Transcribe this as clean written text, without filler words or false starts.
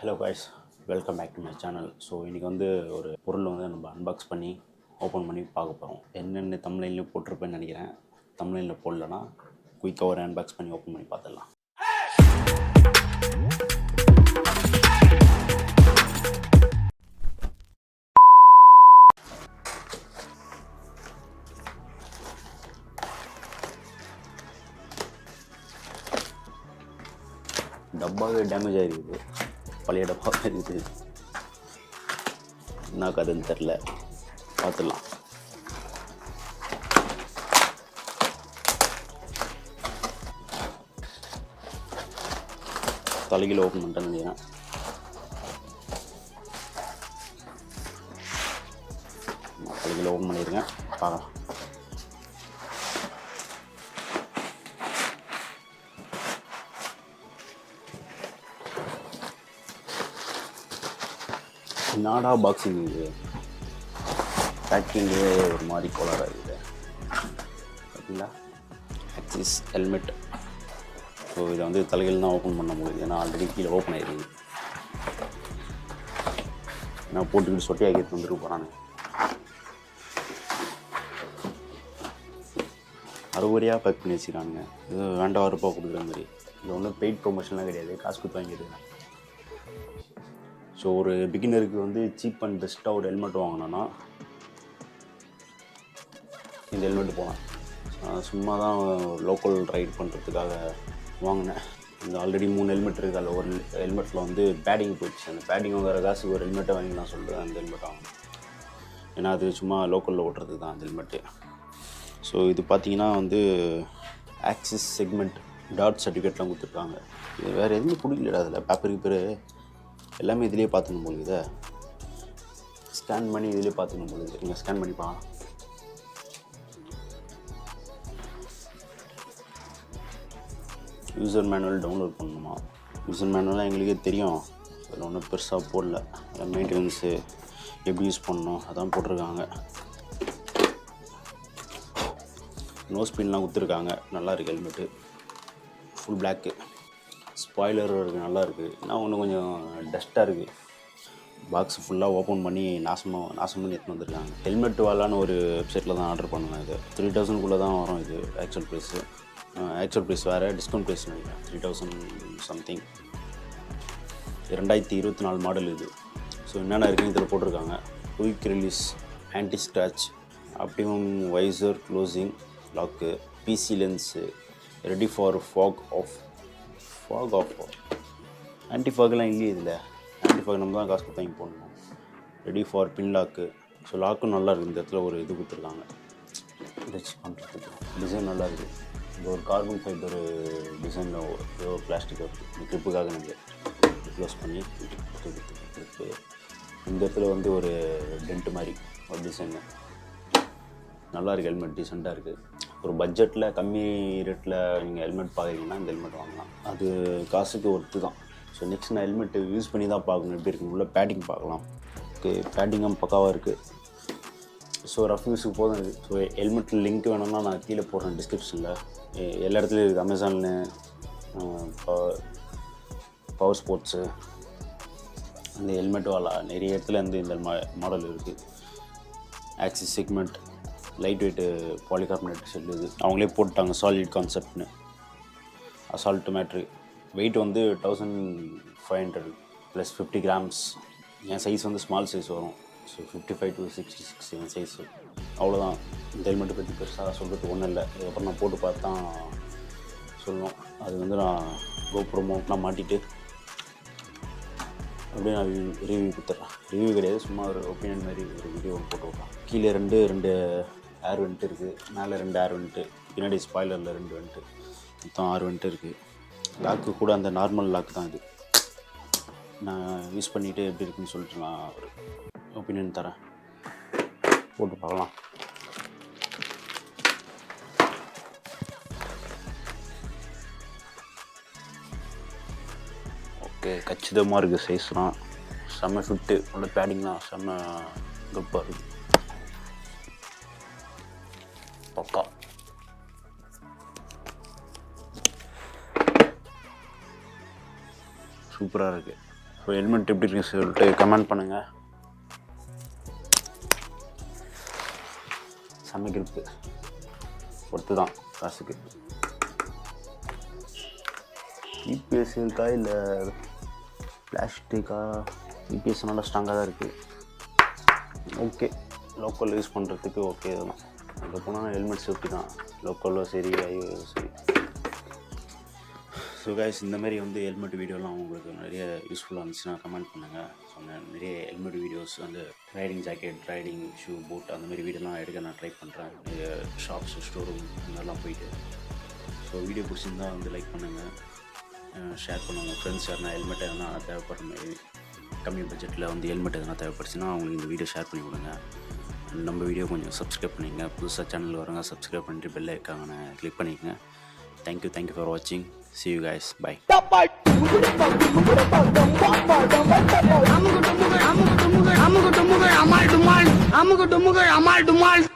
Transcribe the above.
Hello guys, welcome back to my channel. So இன்றைக்கி வந்து ஒரு பொருள் வந்து நம்ம அன்பாக்ஸ் பண்ணி ஓப்பன் பண்ணி பார்க்க போகிறோம். என்னென்ன தமிழ்லையும் போட்டிருப்பேன்னு நினைக்கிறேன். தமிழில் போடலன்னா குயிக்காக ஒரு அன்பாக்ஸ் பண்ணி ஓப்பன் பண்ணி பார்த்துடலாம். டப்பாவே டேமேஜ் ஆகிருக்குது, பழைய டப்பாவே இருக்குது. என்ன கதைன்னு தெரில, பார்த்துடலாம். தலைகீழ ஓப்பன் பண்ணிட்டேன்னு நினைக்கிறேன். தலைகீழ ஓப்பன் பண்ணிடுங்க, பார்க்கலாம். நாடா பாக்ஸிங் இது, பேக்கிங்கே ஒரு மாதிரி கோளாறாக இருக்குது பார்த்தீங்களா. Axis helmet. ஸோ இதை வந்து தலைகள் தான் ஓப்பன் பண்ண முடியுது, ஏன்னா ஆல்ரெடி கீழே ஓப்பன் ஆகிருக்கு. நான் போட்டுக்கிட்டு சொட்டையாக்கிட்டு வந்துருக்கு போகிறானு. 60 ரூபா பேக் பண்ணி வச்சுக்கிறானுங்க. இது வேண்டாம் ரூபா கொடுக்குற மாதிரி. இது ஒன்றும் பெய்ட் ப்ரொமோஷன்லாம் கிடையாது, காசு கொடுத்து வாங்கிடுவேன். ஸோ ஒரு பிகினருக்கு வந்து சீப் அண்ட் பெஸ்ட்டாக ஒரு ஹெல்மெட் வாங்கினோன்னா இந்த ஹெல்மெட் போனேன். சும்மா தான் லோக்கல் ரைட் பண்ணுறதுக்காக வாங்கினேன். இந்த ஆல்ரெடி 3 ஹெல்மெட் இருக்குது. அதில் ஒரு ஹெல்மெட்டில் வந்து பேடிங் போயிடுச்சு. அந்த பேடிங் வாங்குற காசுக்கு ஒரு ஹெல்மெட்டை வாங்கி நான் சொல்கிறேன் அந்த ஹெல்மெட் வாங்கணும். ஏன்னா அது சும்மா லோக்கலில் ஓட்டுறதுக்கு தான் அந்த ஹெல்மெட்டு. ஸோ இது பார்த்திங்கன்னா வந்து ஆக்சிஸ் செக்மெண்ட் டாட் சர்டிஃபிகேட்லாம் கொடுத்துருக்காங்க. இது வேறு எதுவுமே பிடிக்கல. அதில் பேப்பருக்கு பேர் எல்லாமே இதிலே பார்த்துக்கணும் போது. இதை ஸ்கேன் பண்ணி இதிலே பார்த்துக்கணும் போது. நீங்கள் ஸ்கேன் பண்ணி பார்க்கலாம். யூசர் மேனுவல் டவுன்லோட் பண்ணணுமா? யூசர் மேனுவலாம் எங்களுக்கே தெரியும், அதில் ஒன்றும் பெருசாக போடல. மெயின்டெனன்ஸு எப்படி யூஸ் பண்ணணும் அதான் போட்டிருக்காங்க. நோஸ் பின்லாம் கொடுத்துருக்காங்க. நல்லா இருக்குது ஹெல்மெட்டு. Full block. ஸ்பாய்லர் இருக்குது, நல்லா இருக்குது. ஆனால் ஒன்று கொஞ்சம் டஸ்ட்டாக இருக்குது. பாக்ஸ் ஃபுல்லாக ஓப்பன் பண்ணி நாசம் பண்ணி எடுத்துன்னு வந்திருக்காங்க. ஹெல்மெட் வாலான்னு ஒரு வெப்சைட்டில் தான் ஆர்டர் பண்ணுவேன். இது 3000 தான் வரும். இது ஆக்சுவல் ப்ரைஸ் வேறு, டிஸ்கவுண்ட் ப்ரைஸ் நினைக்கிறேன் 3000 சம்திங். 2024 மாடல் இது. ஸோ என்னென்ன இருக்குன்னு இதில் போட்டிருக்காங்க. Quick release, anti scratch, optimum visor closing lock, PC lens, ready for fog off. Anti ஃபாக்லாம் இல்லையே இதில். ஆன்டி ஃபாக் நம்ம தான் காசு கொடுத்து வாங்கி போடணும். Ready for pin lock. So லாக்கும் நல்லா இருக்குது. இந்த இடத்துல ஒரு இது கொடுத்துருக்காங்க வச்சு பண்ணுறதுக்கு. டிசைன் நல்லா இருக்குது. இந்த ஒரு கார்பன் ஃபைபர் டிசைனில் ஏதோ பிளாஸ்டிக் இருக்குது. இந்த கிளிப்புக்காக நீங்கள் க்ளோஸ் பண்ணி கிளிப்பு. இந்த இடத்துல வந்து ஒரு டென்ட்டு மாதிரி ஒரு டிசைனு நல்லா இருக்குது. ஹெல்மெட் டீசெண்டாக இருக்குது. ஒரு பட்ஜெட்டில் கம்மி ரேட்டில் நீங்கள் ஹெல்மெட் பார்க்குறீங்கன்னா இந்த ஹெல்மெட் வாங்கலாம். அது காசுக்கு ஒர்த்து தான். ஸோ நெக்ஸ்ட் நான் ஹெல்மெட்டு யூஸ் பண்ணி தான் பார்க்கணும் எப்படி இருக்குன்னு. உள்ள பேட்டிங் பார்க்கலாம். ஓகே, பேட்டிங்கும் பக்காவாக இருக்குது. ஸோ ரஃப் யூஸுக்கு போதும் இது. ஸோ ஹெல்மெட் லிங்க் வேணும்னா நான் கீழே போடுறேன் டிஸ்கிரிப்ஷனில். எல்லா இடத்துலையும் இருக்குது. அமேசானில், பவர் ஸ்போர்ட்ஸு, அந்த ஹெல்மெட் வாலா நிறைய இடத்துல வந்து இந்த மாடல் இருக்குது. Axis segment light weight polycarbonate shell. இது அவங்களே போட்டாங்க சாலிட் கான்செப்ட்னு. Assault matter. வெயிட் வந்து 1500 ப்ளஸ் 50 கிராம்ஸ். என் சைஸ் வந்து ஸ்மால் சைஸ் வரும். ஸோ 55 to 66 என் சைஸு. அவ்வளோதான். இந்த ஹெல்மெட்டை பற்றி பெருசாக சொல்கிறது ஒன்றும் இல்லை. இதுக்கப்புறம் நான் போட்டு பார்த்து தான் சொல்லணும். அது வந்து நான் கோப்ரோ மவுண்ட்லாம் மாட்டிட்டு அப்படியே நான் ரிவ்யூ கொடுத்துட்றேன். ரிவ்யூ கிடையாது, சும்மா ஒரு ஒப்பீனியன் மாதிரி ஒரு வீடியோ போட்டு வைப்பேன். கீழே ரெண்டு ஏர் வெண்ட்டு இருக்குது. மேலே 2 ஏர் வெண்ட்டு. பின்னாடி ஸ்பாய்லரில் 2 வெண்ட்டு. மொத்தம் 6 வெண்ட்டு இருக்குது. லாக்கு கூட அந்த நார்மல் லாக்கு தான் இது. நான் யூஸ் பண்ணிவிட்டு எப்படி இருக்குன்னு சொல்லிட்டு நான் ஒரு ஒப்பீனியன் தரேன். போட்டு பார்க்கலாம். ஓகே, கச்சிதமாக இருக்குது. சைஸ்லாம் செம்ம ஃபிட்டு. உள்ள பேடிங்லாம் செம்ம கப்பாக இருக்குது. பக்கா. சூப்பராக இருக்குது. ஸோ ஹெல்மெட் எப்படி இருக்குன்னு சொல்லிட்டு கமெண்ட் பண்ணுங்கள். செம்ம கிரிப்பு பொறுத்து தான் காசுக்கு. இபிஎஸ் இருக்கா இல்லை பிளாஸ்டிக்கா? இபிஎஸ் நல்லா ஸ்ட்ராங்காக தான் இருக்குது. ஓகே, லோக்கல் யூஸ் பண்ணுறதுக்கு ஓகே தான். அங்கே போனால் ஹெல்மெட் சேஃப்டி தான், லோக்கலோ சரி ஐயோ சரி. ஸோ கைஸ், இந்தமாரி வந்து ஹெல்மெட் வீடியோலாம் உங்களுக்கு நிறைய யூஸ்ஃபுல்லாக இருந்துச்சுன்னா கமெண்ட் பண்ணுங்கள். ஸோ நான் நிறைய ஹெல்மெட் வீடியோஸ் வந்து riding jacket, riding shoe, boot அந்தமாரி வீடியோலாம் எடுக்க நான் ட்ரை பண்ணுறேன். நிறைய ஷாப்ஸ், ஸ்டோரூம் இந்த மாதிரிலாம் போயிட்டு. ஸோ வீடியோ பிடிச்சிருந்தா வந்து லைக் பண்ணுங்கள், ஷேர் பண்ணுங்கள். ஃப்ரெண்ட்ஸ் யாருன்னா ஹெல்மெட் எதனா தேவைப்படுற மாதிரி கம்மி பட்ஜெட்டில் வந்து ஹெல்மெட் எதனா தேவைப்படுச்சுன்னா அவங்களுக்கு இந்த வீடியோ ஷேர் பண்ணி கொடுங்க. நம்ம வீடியோ கொஞ்சம் சப்ஸ்கிரைப் பண்ணிங்க. புதுசாக சேனல் வரங்க சப்ஸ்கிரைப் பண்ணிட்டு பெல் ஐக்கானை கிளிக் பண்ணிக்கங்க. தேங்க்யூ ஃபார் வாட்சிங். See you guys. Bye. I'm